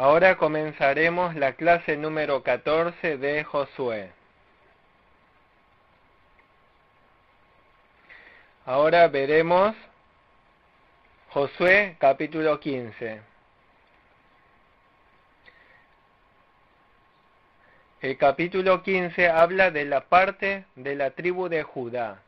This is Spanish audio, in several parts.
Ahora comenzaremos la clase número 14 de Josué. Ahora veremos Josué capítulo 15. El capítulo 15 habla de la parte de la tribu de Judá.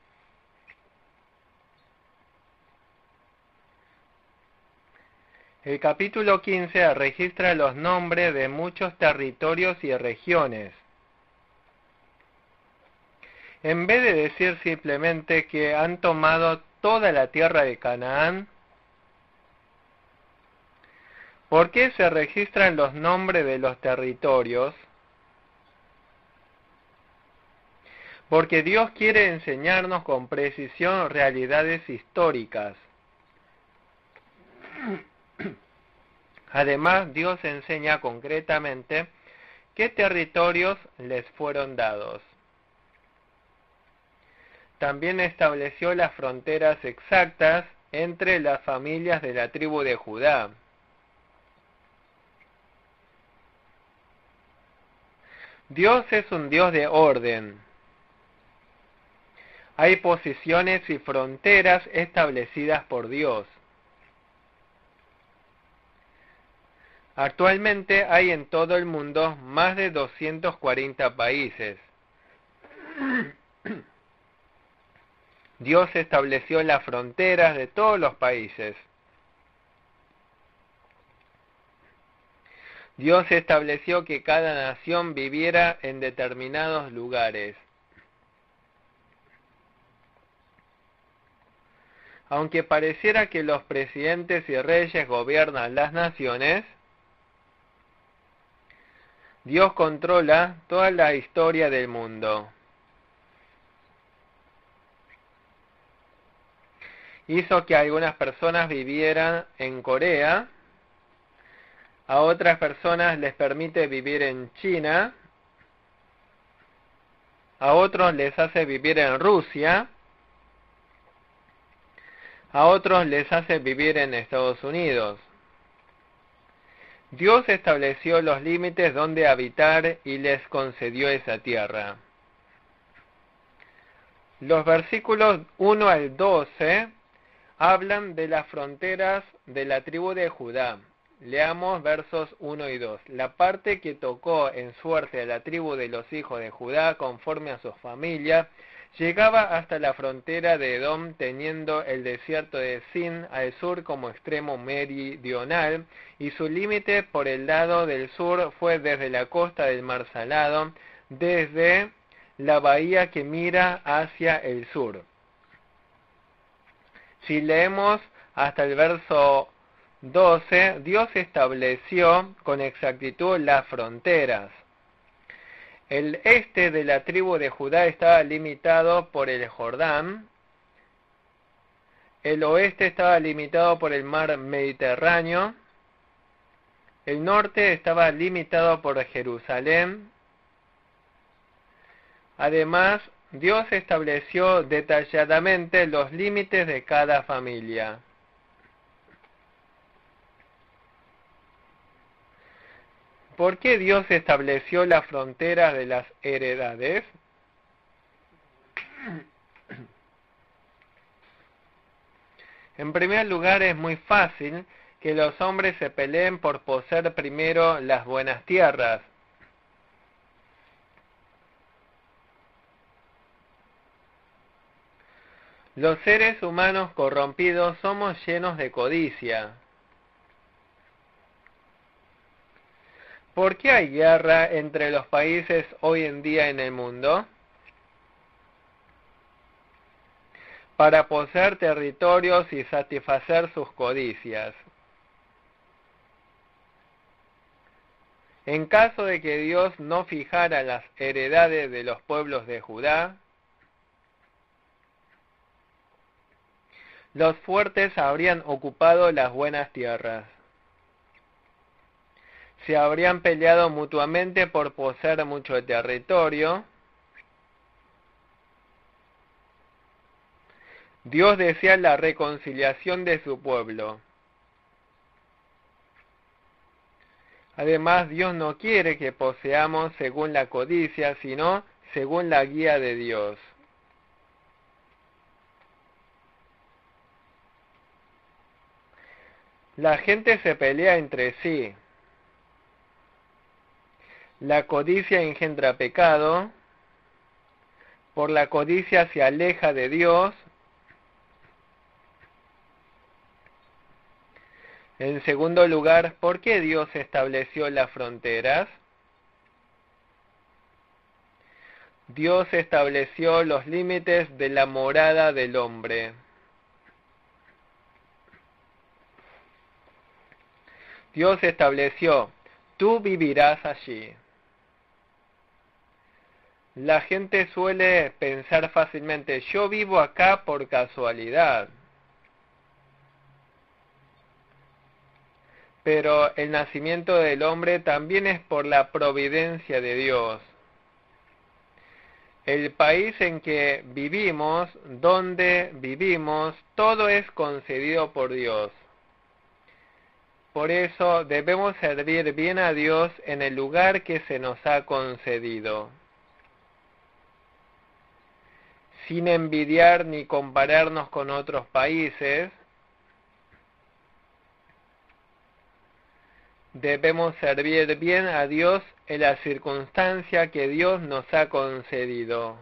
El capítulo 15 registra los nombres de muchos territorios y regiones. En vez de decir simplemente que han tomado toda la tierra de Canaán, ¿por qué se registran los nombres de los territorios? Porque Dios quiere enseñarnos con precisión realidades históricas. Además, Dios enseña concretamente qué territorios les fueron dados. También estableció las fronteras exactas entre las familias de la tribu de Judá. Dios es un Dios de orden. Hay posiciones y fronteras establecidas por Dios. Actualmente hay en todo el mundo más de 240 países. Dios estableció las fronteras de todos los países. Dios estableció que cada nación viviera en determinados lugares. Aunque pareciera que los presidentes y reyes gobiernan las naciones, Dios controla toda la historia del mundo. Hizo que algunas personas vivieran en Corea, a otras personas les permite vivir en China, a otros les hace vivir en Rusia, a otros les hace vivir en Estados Unidos. Dios estableció los límites donde habitar y les concedió esa tierra. Los versículos 1 al 12 hablan de las fronteras de la tribu de Judá. Leamos versos 1 y 2. La parte que tocó en suerte a la tribu de los hijos de Judá conforme a sus familias llegaba hasta la frontera de Edom, teniendo el desierto de Sin al sur como extremo meridional, y su límite por el lado del sur fue desde la costa del Mar Salado, desde la bahía que mira hacia el sur. Si leemos hasta el verso 12, Dios estableció con exactitud las fronteras. El este de la tribu de Judá estaba limitado por el Jordán, el oeste estaba limitado por el mar Mediterráneo, el norte estaba limitado por Jerusalén. Además, Dios estableció detalladamente los límites de cada familia. ¿Por qué Dios estableció las fronteras de las heredades? En primer lugar, es muy fácil que los hombres se peleen por poseer primero las buenas tierras. Los seres humanos corrompidos somos llenos de codicia. ¿Por qué hay guerra entre los países hoy en día en el mundo? Para poseer territorios y satisfacer sus codicias. En caso de que Dios no fijara las heredades de los pueblos de Judá, los fuertes habrían ocupado las buenas tierras. Se habrían peleado mutuamente por poseer mucho territorio. Dios desea la reconciliación de su pueblo. Además, Dios no quiere que poseamos según la codicia, sino según la guía de Dios. La gente se pelea entre sí. La codicia engendra pecado. Por la codicia se aleja de Dios. En segundo lugar, ¿por qué Dios estableció las fronteras? Dios estableció los límites de la morada del hombre. Dios estableció, tú vivirás allí. La gente suele pensar fácilmente, yo vivo acá por casualidad. Pero el nacimiento del hombre también es por la providencia de Dios. El país en que vivimos, donde vivimos, todo es concedido por Dios. Por eso debemos servir bien a Dios en el lugar que se nos ha concedido, sin envidiar ni compararnos con otros países. Debemos servir bien a Dios en la circunstancia que Dios nos ha concedido.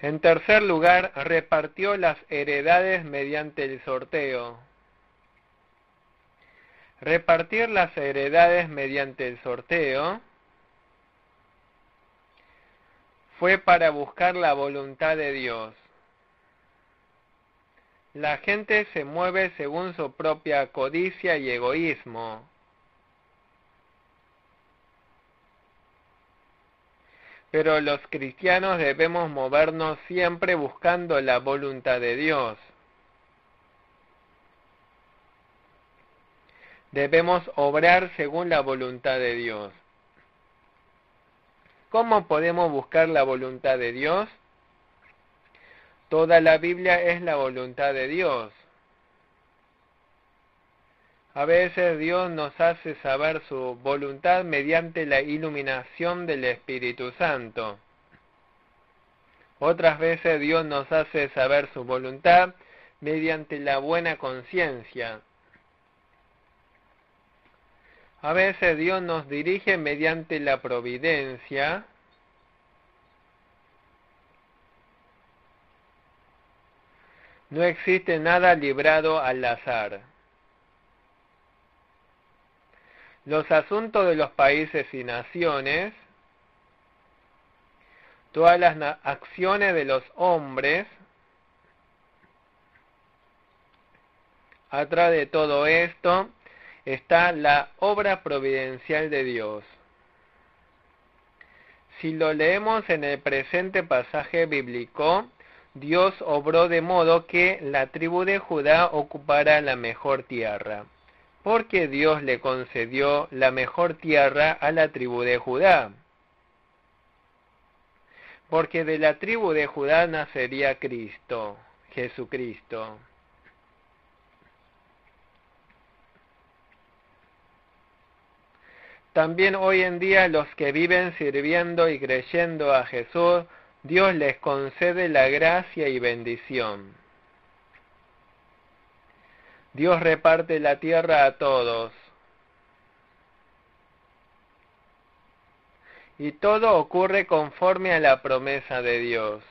En tercer lugar, repartió las heredades mediante el sorteo. Repartir las heredades mediante el sorteo fue para buscar la voluntad de Dios. La gente se mueve según su propia codicia y egoísmo. Pero los cristianos debemos movernos siempre buscando la voluntad de Dios. Debemos obrar según la voluntad de Dios. ¿Cómo podemos buscar la voluntad de Dios? Toda la Biblia es la voluntad de Dios. A veces Dios nos hace saber su voluntad mediante la iluminación del Espíritu Santo. Otras veces Dios nos hace saber su voluntad mediante la buena conciencia. A veces Dios nos dirige mediante la providencia. No existe nada librado al azar. Los asuntos de los países y naciones, todas las acciones de los hombres, atrás de todo esto está la obra providencial de Dios. Si lo leemos en el presente pasaje bíblico, Dios obró de modo que la tribu de Judá ocupara la mejor tierra, porque Dios le concedió la mejor tierra a la tribu de Judá. Porque de la tribu de Judá nacería Cristo, Jesucristo. También hoy en día los que viven sirviendo y creyendo a Jesús, Dios les concede la gracia y bendición. Dios reparte la tierra a todos. Y todo ocurre conforme a la promesa de Dios.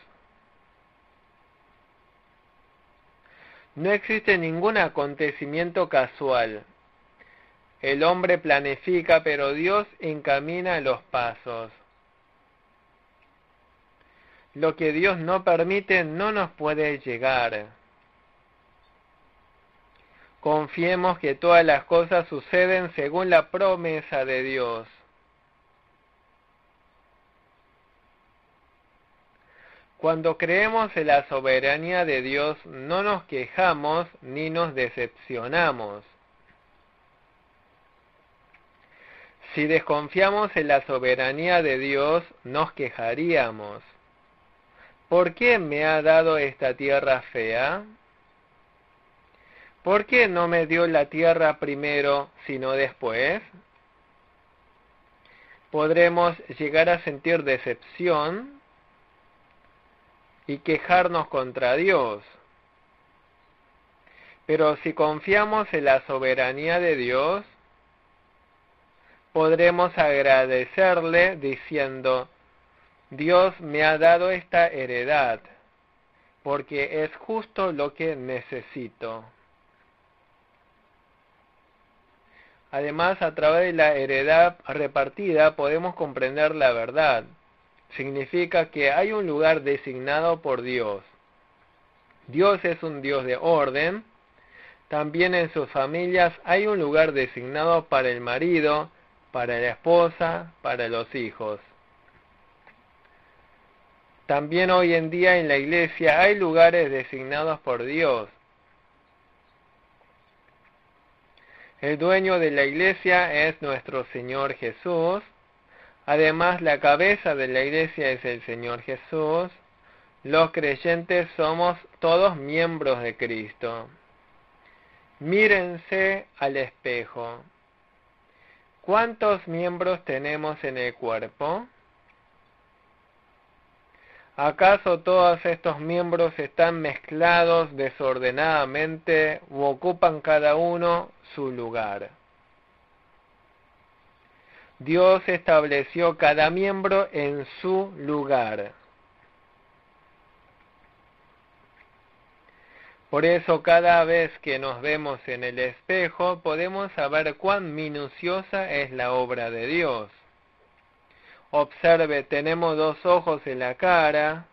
No existe ningún acontecimiento casual. El hombre planifica, pero Dios encamina los pasos. Lo que Dios no permite no nos puede llegar. Confiemos que todas las cosas suceden según la promesa de Dios. Cuando creemos en la soberanía de Dios, no nos quejamos ni nos decepcionamos. Si desconfiamos en la soberanía de Dios, nos quejaríamos. ¿Por qué me ha dado esta tierra fea? ¿por qué no me dio la tierra primero, sino después? Podremos llegar a sentir decepción y quejarnos contra Dios. Pero si confiamos en la soberanía de Dios, podremos agradecerle diciendo: Dios me ha dado esta heredad, porque es justo lo que necesito. Además, a través de la heredad repartida podemos comprender la verdad. Significa que hay un lugar designado por Dios. Dios es un Dios de orden. También en sus familias hay un lugar designado para el marido, para la esposa, para los hijos. También hoy en día en la iglesia hay lugares designados por Dios. El dueño de la iglesia es nuestro Señor Jesús. Además, la cabeza de la iglesia es el Señor Jesús. Los creyentes somos todos miembros de Cristo. Mírense al espejo. ¿Cuántos miembros tenemos en el cuerpo? ¿Acaso todos estos miembros están mezclados desordenadamente u ocupan cada uno su lugar? Dios estableció cada miembro en su lugar. Por eso cada vez que nos vemos en el espejo podemos saber cuán minuciosa es la obra de Dios. Observe, tenemos dos ojos en la cara,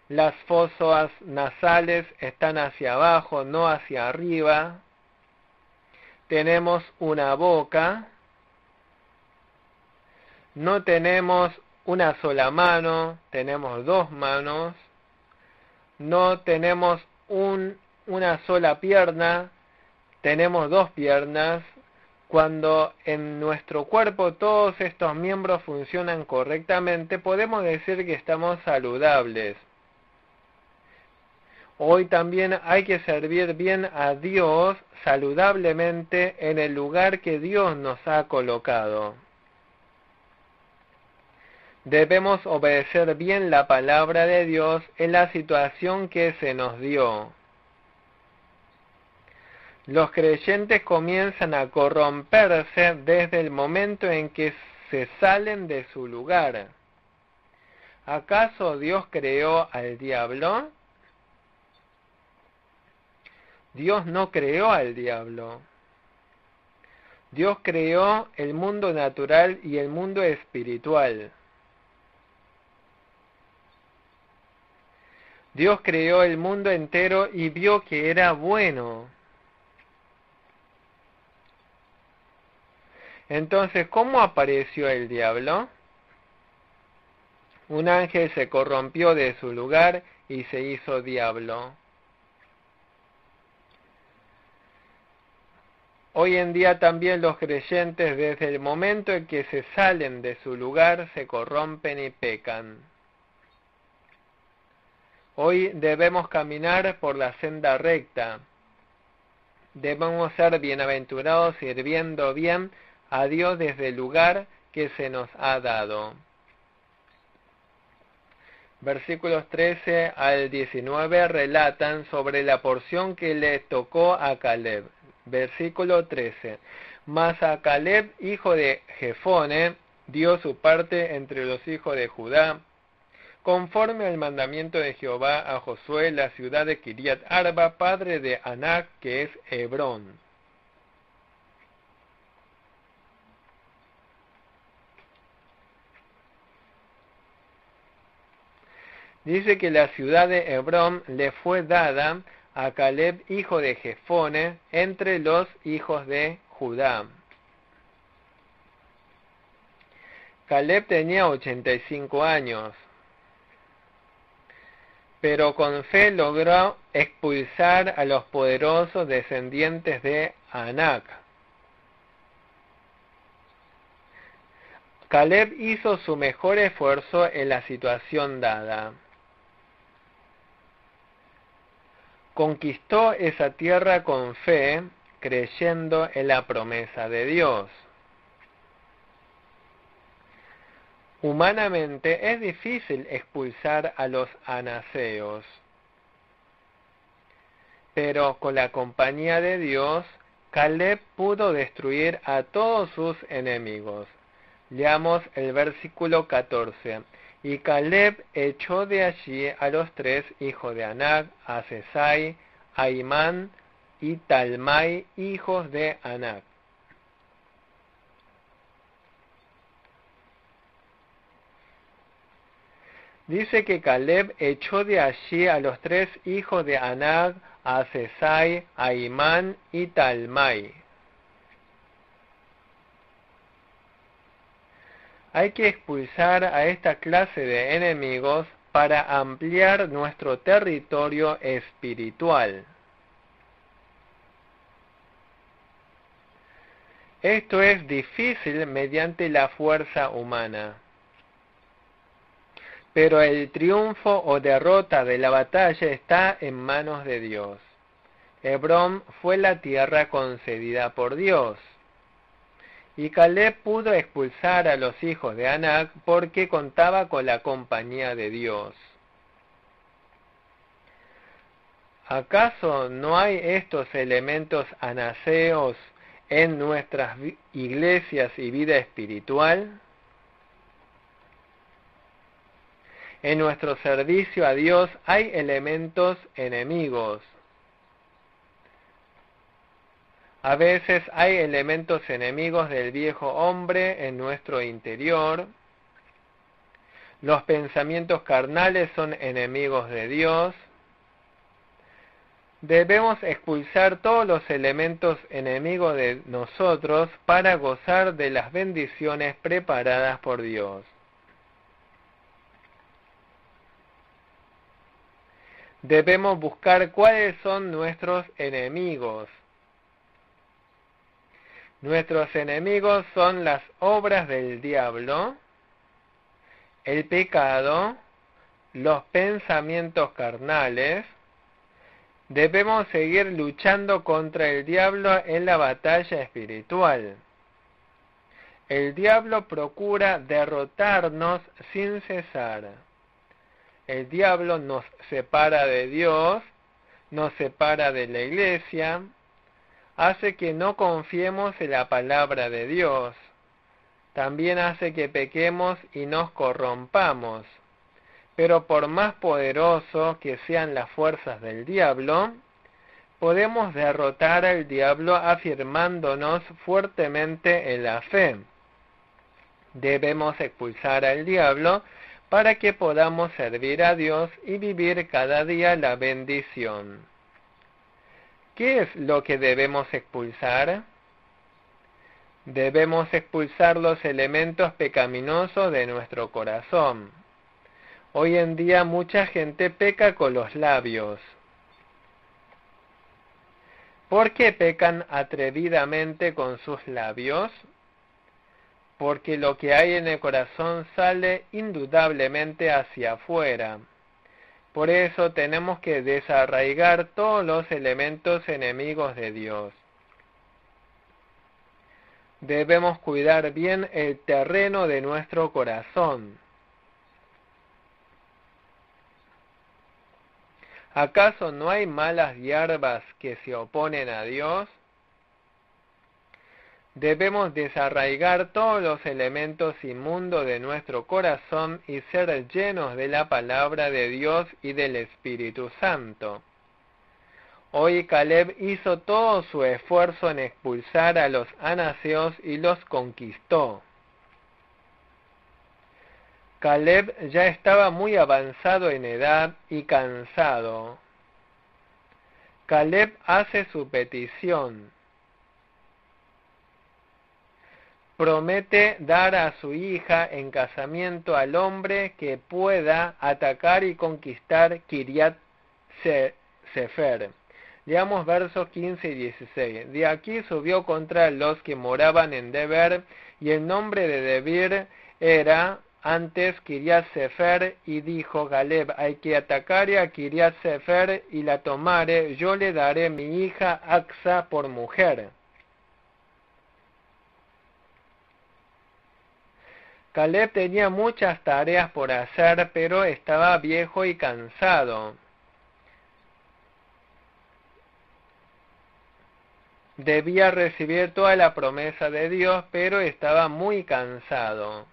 las fosas nasales están hacia abajo, no hacia arriba. Tenemos una boca, no tenemos una sola mano, tenemos dos manos. No tenemos una sola pierna, tenemos dos piernas. Cuando en nuestro cuerpo todos estos miembros funcionan correctamente, podemos decir que estamos saludables. Hoy también hay que servir bien a Dios saludablemente en el lugar que Dios nos ha colocado. Debemos obedecer bien la palabra de Dios en la situación que se nos dio. Los creyentes comienzan a corromperse desde el momento en que se salen de su lugar. ¿Acaso Dios creó al diablo? Dios no creó al diablo. Dios creó el mundo natural y el mundo espiritual. Dios creó el mundo entero y vio que era bueno. Entonces, ¿cómo apareció el diablo? Un ángel se corrompió de su lugar y se hizo diablo. Hoy en día también los creyentes, desde el momento en que se salen de su lugar, se corrompen y pecan. Hoy debemos caminar por la senda recta. Debemos ser bienaventurados sirviendo bien a Dios desde el lugar que se nos ha dado. Versículos 13 al 19 relatan sobre la porción que le tocó a Caleb. Versículo 13. Mas a Caleb, hijo de Jefone, dio su parte entre los hijos de Judá, conforme al mandamiento de Jehová a Josué, la ciudad de Kiriat Arba, padre de Anac, que es Hebrón. Dice que la ciudad de Hebrón le fue dada a Caleb, hijo de Jefone, entre los hijos de Judá. Caleb tenía 85 años, pero con fe logró expulsar a los poderosos descendientes de Anac. Caleb hizo su mejor esfuerzo en la situación dada. conquistó esa tierra con fe, creyendo en la promesa de Dios. Humanamente es difícil expulsar a los anaseos, pero con la compañía de Dios, Caleb pudo destruir a todos sus enemigos. Leamos el versículo 14. Y Caleb echó de allí a los 3 hijos de Anac, a Sesai, a Imán y Talmai, hijos de Anac. Dice que Caleb echó de allí a los 3 hijos de Anac, a Sesai, a Imán y Talmai. Hay que expulsar a esta clase de enemigos para ampliar nuestro territorio espiritual. Esto es difícil mediante la fuerza humana. Pero el triunfo o derrota de la batalla está en manos de Dios. Hebrón fue la tierra concedida por Dios. Y Caleb pudo expulsar a los hijos de Anac porque contaba con la compañía de Dios. ¿Acaso no hay estos elementos anaseos en nuestras iglesias y vida espiritual? En nuestro servicio a Dios hay elementos enemigos. A veces hay elementos enemigos del viejo hombre en nuestro interior. Los pensamientos carnales son enemigos de Dios. Debemos expulsar todos los elementos enemigos de nosotros para gozar de las bendiciones preparadas por Dios. Debemos buscar cuáles son nuestros enemigos. Nuestros enemigos son las obras del diablo, el pecado, los pensamientos carnales. Debemos seguir luchando contra el diablo en la batalla espiritual. El diablo procura derrotarnos sin cesar. El diablo nos separa de Dios, nos separa de la iglesia, hace que no confiemos en la palabra de Dios. También hace que pequemos y nos corrompamos. Pero por más poderoso que sean las fuerzas del diablo, podemos derrotar al diablo afirmándonos fuertemente en la fe. Debemos expulsar al diablo para que podamos servir a Dios y vivir cada día la bendición. ¿Qué es lo que debemos expulsar? Debemos expulsar los elementos pecaminosos de nuestro corazón. Hoy en día mucha gente peca con los labios. ¿Por qué pecan atrevidamente con sus labios? Porque lo que hay en el corazón sale indudablemente hacia afuera. Por eso tenemos que desarraigar todos los elementos enemigos de Dios. Debemos cuidar bien el terreno de nuestro corazón. ¿Acaso no hay malas hierbas que se oponen a Dios? Debemos desarraigar todos los elementos inmundos de nuestro corazón y ser llenos de la palabra de Dios y del Espíritu Santo. Hoy Caleb hizo todo su esfuerzo en expulsar a los anaseos y los conquistó. Caleb ya estaba muy avanzado en edad y cansado. Caleb hace su petición. Promete dar a su hija en casamiento al hombre que pueda atacar y conquistar Kiriat Sefer. Leamos versos 15 y 16. De aquí subió contra los que moraban en Deber, y el nombre de Debir era antes Kiriat Sefer, y dijo Caleb, hay que atacar a Kiriat Sefer y la tomare, yo le daré mi hija Aksa por mujer. Caleb tenía muchas tareas por hacer, pero estaba viejo y cansado. Debía recibir toda la promesa de Dios, pero estaba muy cansado.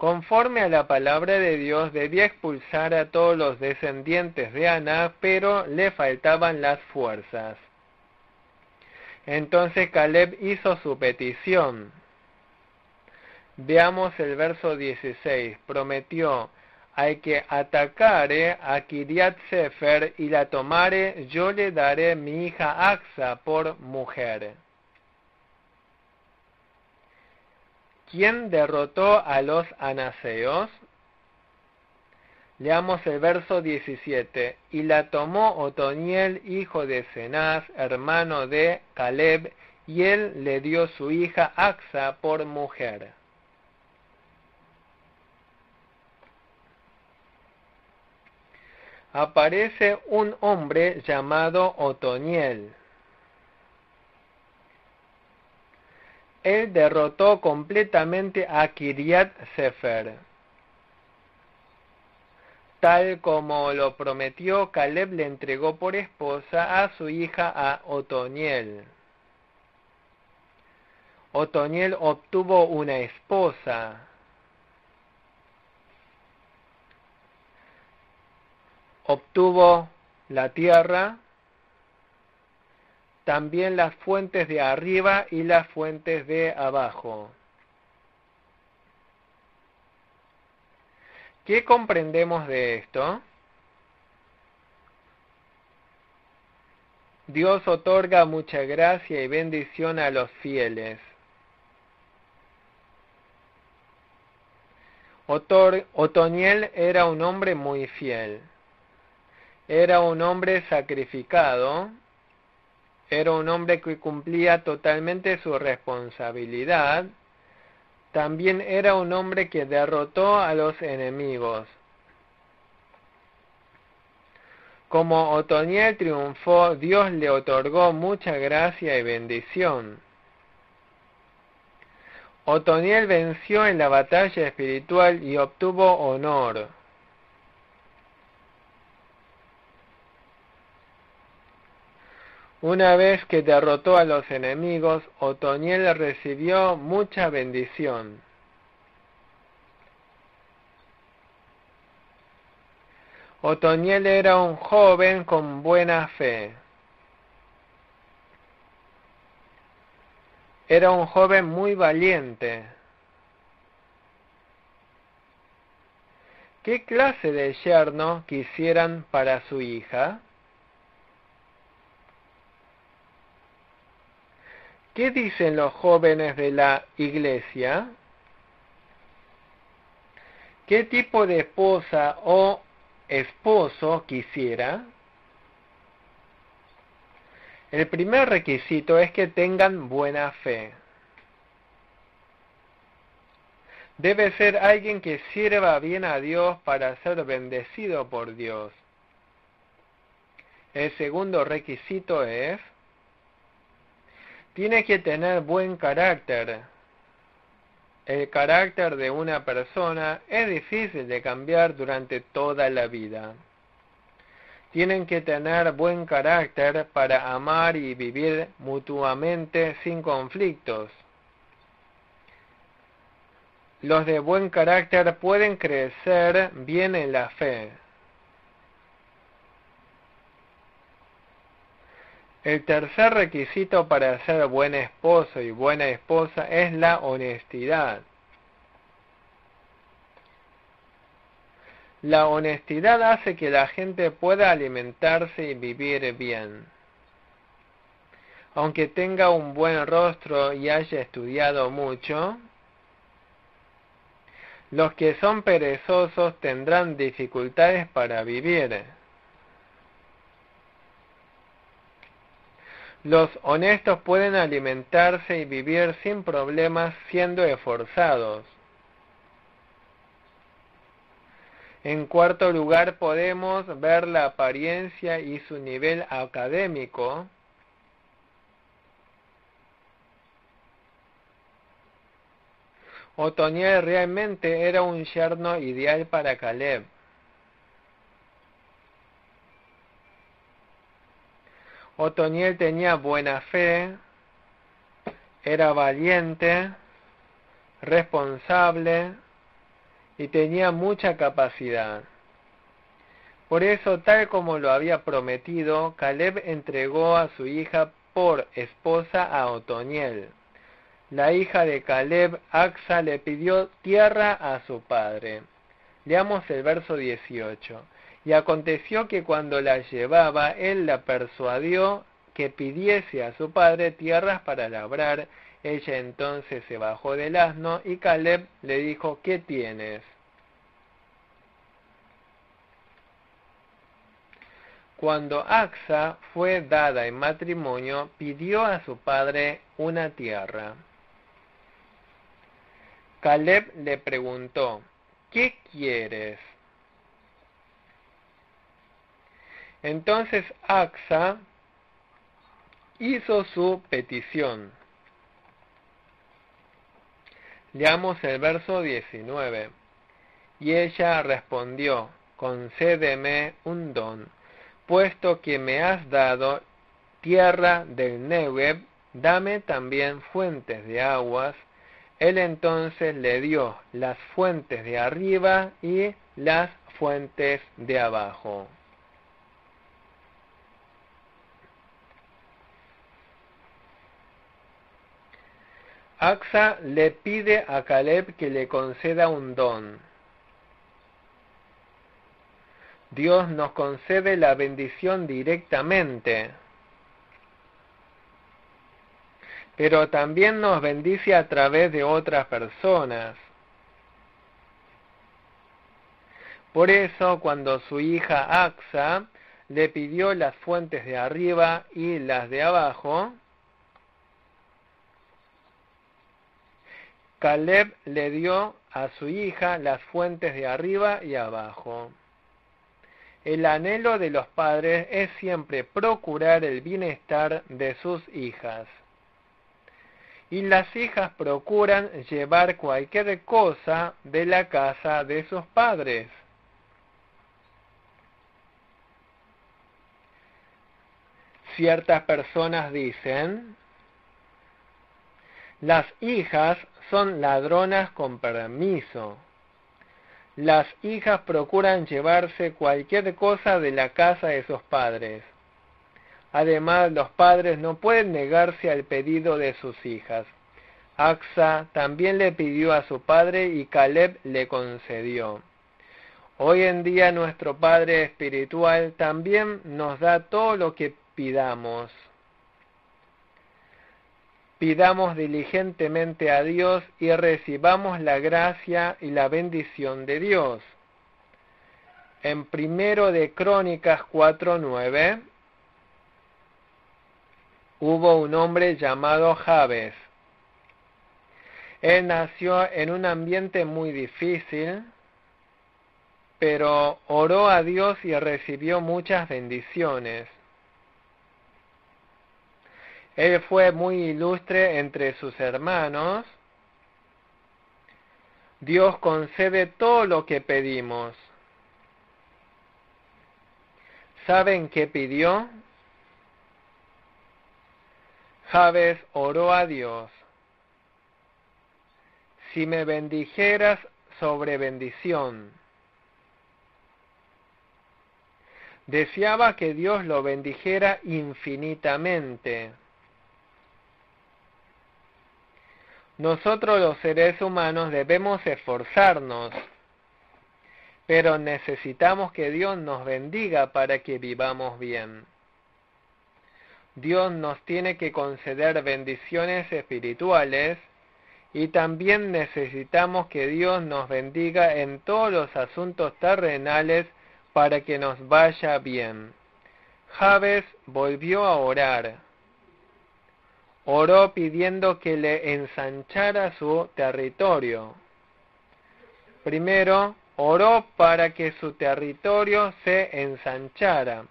Conforme a la palabra de Dios, debía expulsar a todos los descendientes de Aná, pero le faltaban las fuerzas. Entonces Caleb hizo su petición. Veamos el verso 16. Prometió, hay que atacare a Kiriat Sefer y la tomare, yo le daré mi hija Aksa por mujer. ¿Quién derrotó a los anaseos? Leamos el verso 17. Y la tomó Otoniel, hijo de Cenaz, hermano de Caleb, y él le dio su hija Aksa por mujer. Aparece un hombre llamado Otoniel. Él derrotó completamente a Kiriat Sefer. Tal como lo prometió, Caleb le entregó por esposa a su hija a Otoniel. Otoniel obtuvo una esposa. Obtuvo la tierra, también las fuentes de arriba y las fuentes de abajo. ¿Qué comprendemos de esto? Dios otorga mucha gracia y bendición a los fieles. Otoniel era un hombre muy fiel. Era un hombre sacrificado. Era un hombre que cumplía totalmente su responsabilidad. También era un hombre que derrotó a los enemigos. Como Otoniel triunfó, Dios le otorgó mucha gracia y bendición. Otoniel venció en la batalla espiritual y obtuvo honor. Una vez que derrotó a los enemigos, Otoniel recibió mucha bendición. Otoniel era un joven con buena fe. Era un joven muy valiente. ¿Qué clase de yerno quisieran para su hija? ¿Qué dicen los jóvenes de la iglesia? ¿Qué tipo de esposa o esposo quisiera? El primer requisito es que tengan buena fe. Debe ser alguien que sirva bien a Dios para ser bendecido por Dios. El segundo requisito es, tiene que tener buen carácter. El carácter de una persona es difícil de cambiar durante toda la vida. Tienen que tener buen carácter para amar y vivir mutuamente sin conflictos. Los de buen carácter pueden crecer bien en la fe. El tercer requisito para ser buen esposo y buena esposa es la honestidad. La honestidad hace que la gente pueda alimentarse y vivir bien. Aunque tenga un buen rostro y haya estudiado mucho, los que son perezosos tendrán dificultades para vivir. Los honestos pueden alimentarse y vivir sin problemas siendo esforzados. En cuarto lugar, podemos ver la apariencia y su nivel académico. Otoniel realmente era un yerno ideal para Caleb. Otoniel tenía buena fe, era valiente, responsable y tenía mucha capacidad. Por eso, tal como lo había prometido, Caleb entregó a su hija por esposa a Otoniel. La hija de Caleb, Acsa, le pidió tierra a su padre. Leamos el verso 18. Y aconteció que cuando la llevaba, él la persuadió que pidiese a su padre tierras para labrar. Ella entonces se bajó del asno y Caleb le dijo: ¿qué tienes? Cuando Acsa fue dada en matrimonio, pidió a su padre una tierra. Caleb le preguntó: ¿qué quieres? Entonces Acsa hizo su petición. Leamos el verso 19. Y ella respondió: concédeme un don, puesto que me has dado tierra del Negev, dame también fuentes de aguas. Él entonces le dio las fuentes de arriba y las fuentes de abajo. Acsa le pide a Caleb que le conceda un don. Dios nos concede la bendición directamente, pero también nos bendice a través de otras personas. Por eso, cuando su hija Acsa le pidió las fuentes de arriba y las de abajo, Caleb le dio a su hija las fuentes de arriba y abajo. El anhelo de los padres es siempre procurar el bienestar de sus hijas. Y las hijas procuran llevar cualquier cosa de la casa de sus padres. Ciertas personas dicen: las hijas son ladronas con permiso. Las hijas procuran llevarse cualquier cosa de la casa de sus padres. Además, los padres no pueden negarse al pedido de sus hijas. Acsa también le pidió a su padre y Caleb le concedió. Hoy en día nuestro Padre espiritual también nos da todo lo que pidamos. Pidamos diligentemente a Dios y recibamos la gracia y la bendición de Dios. En 1 de Crónicas 4:9 hubo un hombre llamado Jabes. Él nació en un ambiente muy difícil, pero oró a Dios y recibió muchas bendiciones. Él fue muy ilustre entre sus hermanos. Dios concede todo lo que pedimos. ¿Saben qué pidió? Jabes oró a Dios: si me bendijeras sobre bendición. Deseaba que Dios lo bendijera infinitamente. Nosotros los seres humanos debemos esforzarnos, pero necesitamos que Dios nos bendiga para que vivamos bien. Dios nos tiene que conceder bendiciones espirituales y también necesitamos que Dios nos bendiga en todos los asuntos terrenales para que nos vaya bien. Jabes volvió a orar: oró pidiendo que le ensanchara su territorio. Primero, oró para que su territorio se ensanchara.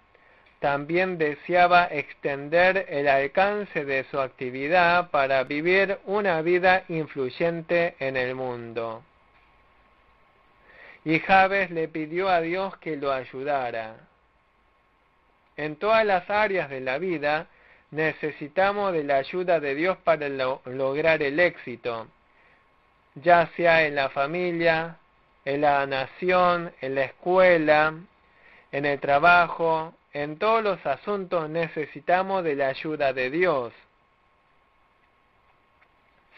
También deseaba extender el alcance de su actividad para vivir una vida influyente en el mundo. Y Jabes le pidió a Dios que lo ayudara. En todas las áreas de la vida necesitamos de la ayuda de Dios para lograr el éxito, ya sea en la familia, en la nación, en la escuela, en el trabajo. En todos los asuntos necesitamos de la ayuda de Dios.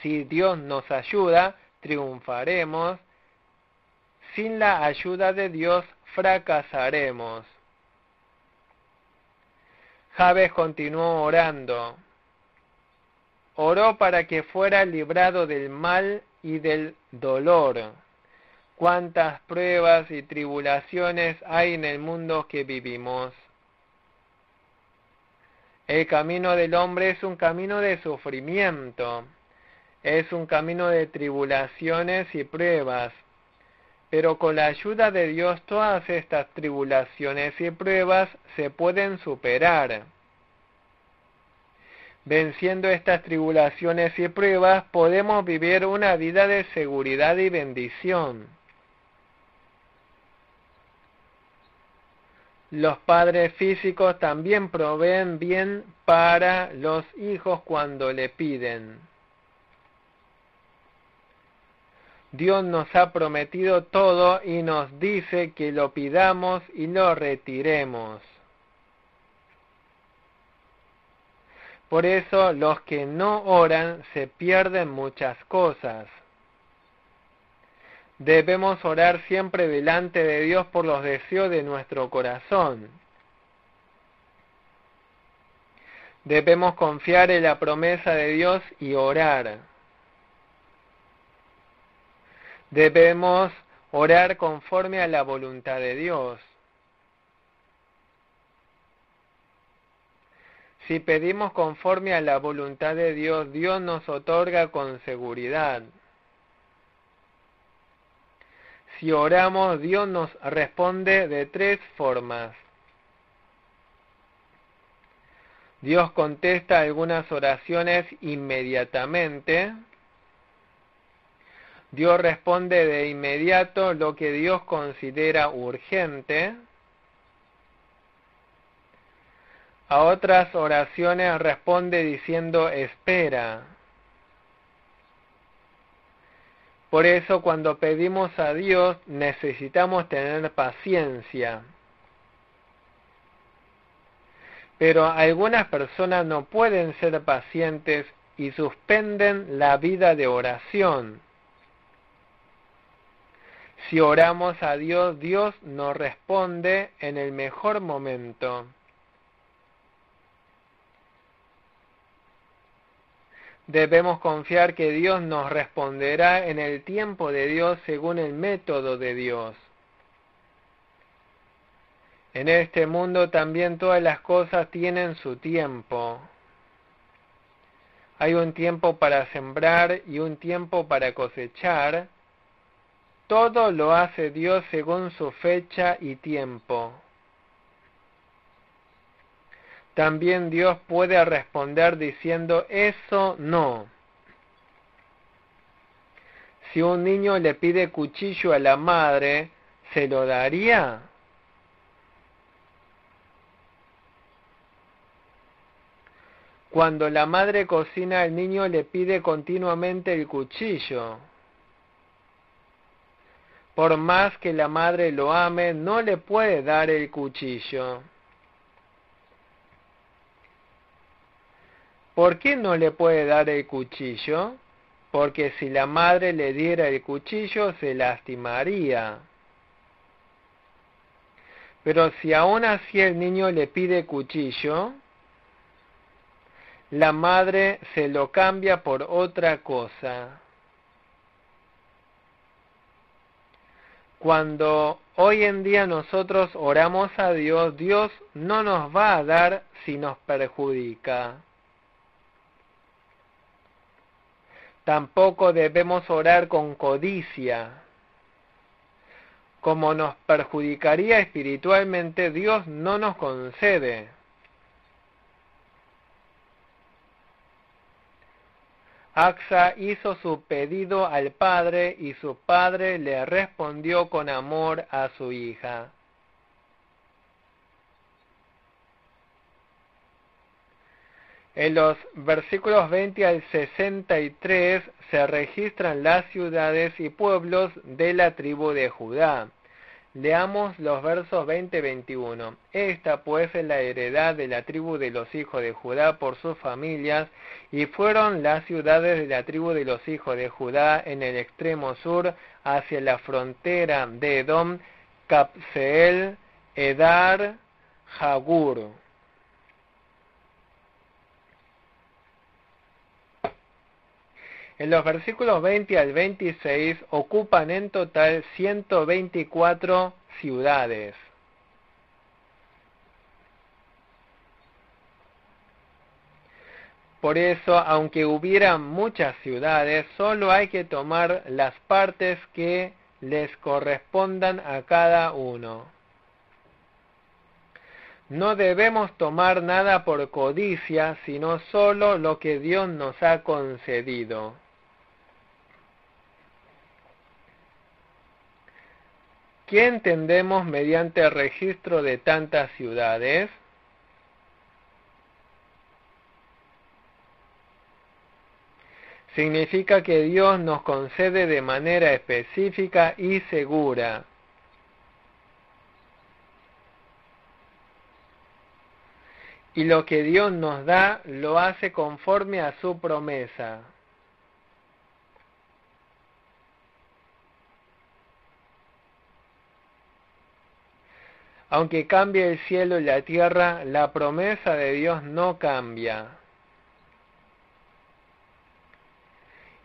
Si Dios nos ayuda, triunfaremos. Sin la ayuda de Dios, fracasaremos. Jabes continuó orando. Oró para que fuera librado del mal y del dolor. Cuántas pruebas y tribulaciones hay en el mundo que vivimos. El camino del hombre es un camino de sufrimiento, es un camino de tribulaciones y pruebas, pero con la ayuda de Dios todas estas tribulaciones y pruebas se pueden superar. Venciendo estas tribulaciones y pruebas podemos vivir una vida de seguridad y bendición. Los padres físicos también proveen bien para los hijos cuando le piden. Dios nos ha prometido todo y nos dice que lo pidamos y lo retiremos. Por eso los que no oran se pierden muchas cosas. Debemos orar siempre delante de Dios por los deseos de nuestro corazón. Debemos confiar en la promesa de Dios y orar. Debemos orar conforme a la voluntad de Dios. Si pedimos conforme a la voluntad de Dios, Dios nos otorga con seguridad. Si oramos, Dios nos responde de tres formas. Dios contesta algunas oraciones inmediatamente. Dios responde de inmediato lo que Dios considera urgente. A otras oraciones responde diciendo espera. Por eso cuando pedimos a Dios necesitamos tener paciencia. Pero algunas personas no pueden ser pacientes y suspenden la vida de oración. Si oramos a Dios, Dios nos responde en el mejor momento. Debemos confiar que Dios nos responderá en el tiempo de Dios según el método de Dios. En este mundo también todas las cosas tienen su tiempo. Hay un tiempo para sembrar y un tiempo para cosechar. Todo lo hace Dios según su fecha y tiempo. También Dios puede responder diciendo eso no. Si un niño le pide cuchillo a la madre, ¿se lo daría? Cuando la madre cocina, el niño le pide continuamente el cuchillo. Por más que la madre lo ame, no le puede dar el cuchillo. ¿Por qué no le puede dar el cuchillo? Porque si la madre le diera el cuchillo, se lastimaría. Pero si aún así el niño le pide cuchillo, la madre se lo cambia por otra cosa. Cuando hoy en día nosotros oramos a Dios, Dios no nos va a dar si nos perjudica. Tampoco debemos orar con codicia. Como nos perjudicaría espiritualmente, Dios no nos concede. Axa hizo su pedido al padre y su padre le respondió con amor a su hija. En los versículos 20 al 63 se registran las ciudades y pueblos de la tribu de Judá. Leamos los versos 20 y 21. Esta pues es la heredad de la tribu de los hijos de Judá por sus familias, y fueron las ciudades de la tribu de los hijos de Judá en el extremo sur, hacia la frontera de Edom, Capseel, Edar, Jagur. En los versículos 20 al 26 ocupan en total 124 ciudades. Por eso, aunque hubiera muchas ciudades, solo hay que tomar las partes que les correspondan a cada uno. No debemos tomar nada por codicia, sino solo lo que Dios nos ha concedido. ¿Qué entendemos mediante el registro de tantas ciudades? Significa que Dios nos concede de manera específica y segura. Y lo que Dios nos da, lo hace conforme a su promesa. Aunque cambie el cielo y la tierra, la promesa de Dios no cambia.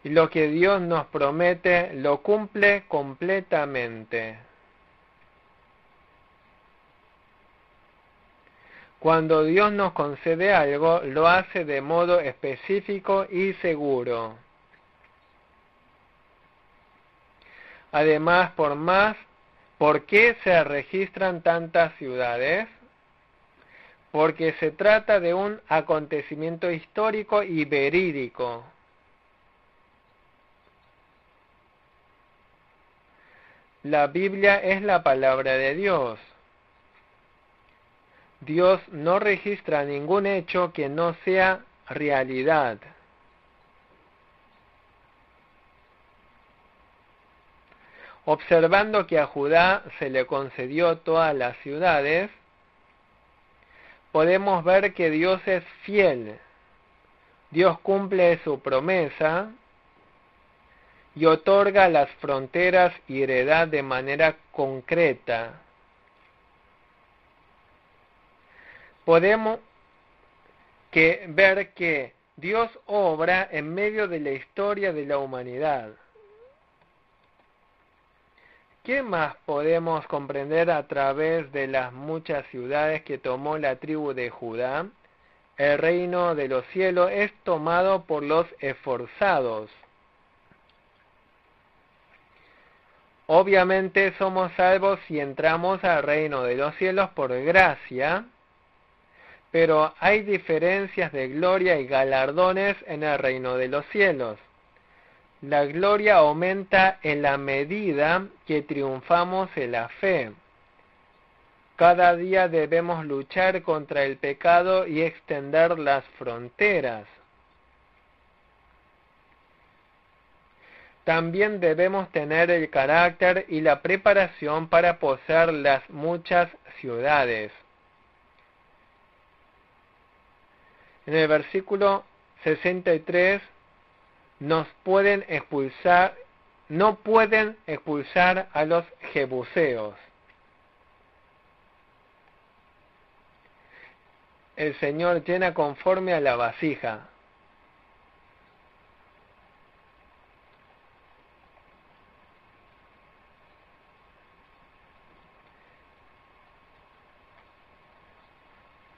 Y lo que Dios nos promete, lo cumple completamente. Cuando Dios nos concede algo, lo hace de modo específico y seguro. Además, ¿por qué se registran tantas ciudades? Porque se trata de un acontecimiento histórico y verídico. La Biblia es la palabra de Dios. Dios no registra ningún hecho que no sea realidad. Observando que a Judá se le concedió todas las ciudades, podemos ver que Dios es fiel. Dios cumple su promesa y otorga las fronteras y heredad de manera concreta. Podemos ver que Dios obra en medio de la historia de la humanidad. ¿Qué más podemos comprender a través de las muchas ciudades que tomó la tribu de Judá? El reino de los cielos es tomado por los esforzados. Obviamente somos salvos si entramos al reino de los cielos por gracia, pero hay diferencias de gloria y galardones en el reino de los cielos. La gloria aumenta en la medida que triunfamos en la fe. Cada día debemos luchar contra el pecado y extender las fronteras. También debemos tener el carácter y la preparación para poseer las muchas ciudades. En el versículo 63 no pueden expulsar a los jebuseos. El Señor llena conforme a la vasija.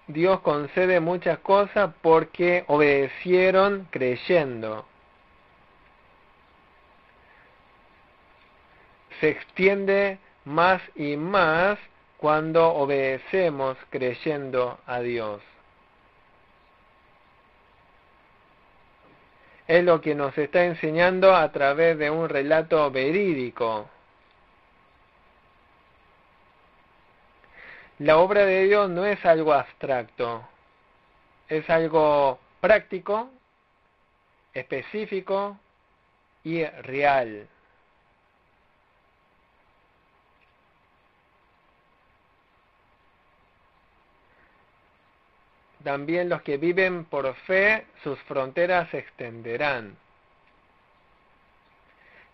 Dios concede muchas cosas porque obedecieron creyendo. se extiende más y más cuando obedecemos creyendo a Dios. Es lo que nos está enseñando a través de un relato verídico. La obra de Dios no es algo abstracto, es algo práctico, específico y real. También los que viven por fe, sus fronteras se extenderán.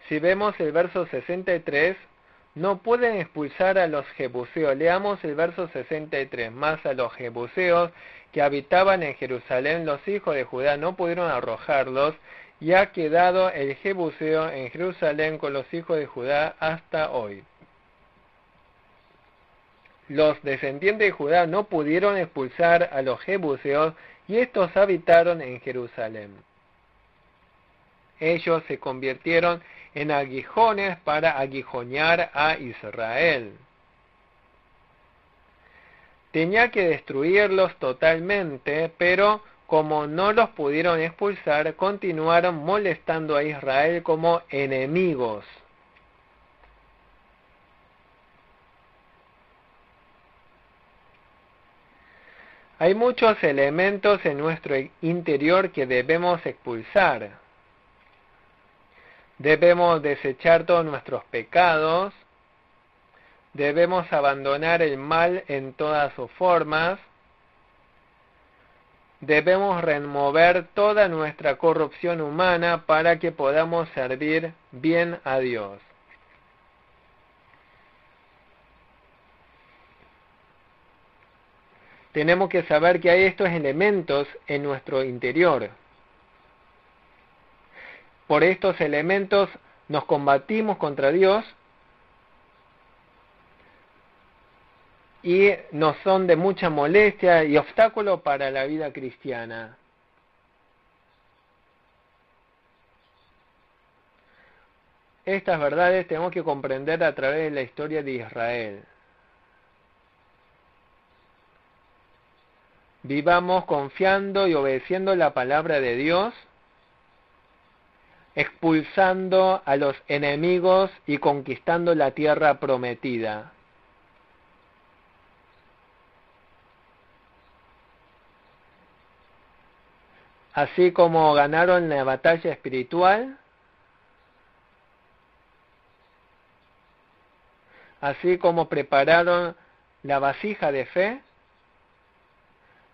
Si vemos el verso 63, no pueden expulsar a los jebuseos. Leamos el verso 63. Más a los jebuseos que habitaban en Jerusalén, los hijos de Judá no pudieron arrojarlos, y ha quedado el jebuseo en Jerusalén con los hijos de Judá hasta hoy. Los descendientes de Judá no pudieron expulsar a los jebuseos y estos habitaron en Jerusalén. Ellos se convirtieron en aguijones para aguijonear a Israel. Tenía que destruirlos totalmente, pero como no los pudieron expulsar, continuaron molestando a Israel como enemigos. Hay muchos elementos en nuestro interior que debemos expulsar. Debemos desechar todos nuestros pecados. Debemos abandonar el mal en todas sus formas. Debemos remover toda nuestra corrupción humana para que podamos servir bien a Dios. Tenemos que saber que hay estos elementos en nuestro interior. Por estos elementos nos combatimos contra Dios y nos son de mucha molestia y obstáculo para la vida cristiana. Estas verdades tenemos que comprender a través de la historia de Israel. Vivamos confiando y obedeciendo la palabra de Dios, expulsando a los enemigos y conquistando la tierra prometida. Así como ganaron la batalla espiritual, así como prepararon la vasija de fe,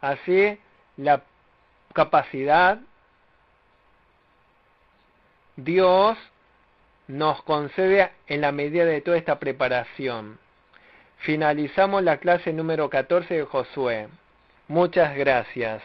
así la capacidad Dios nos concede en la medida de toda esta preparación. Finalizamos la clase número 14 de Josué. Muchas gracias.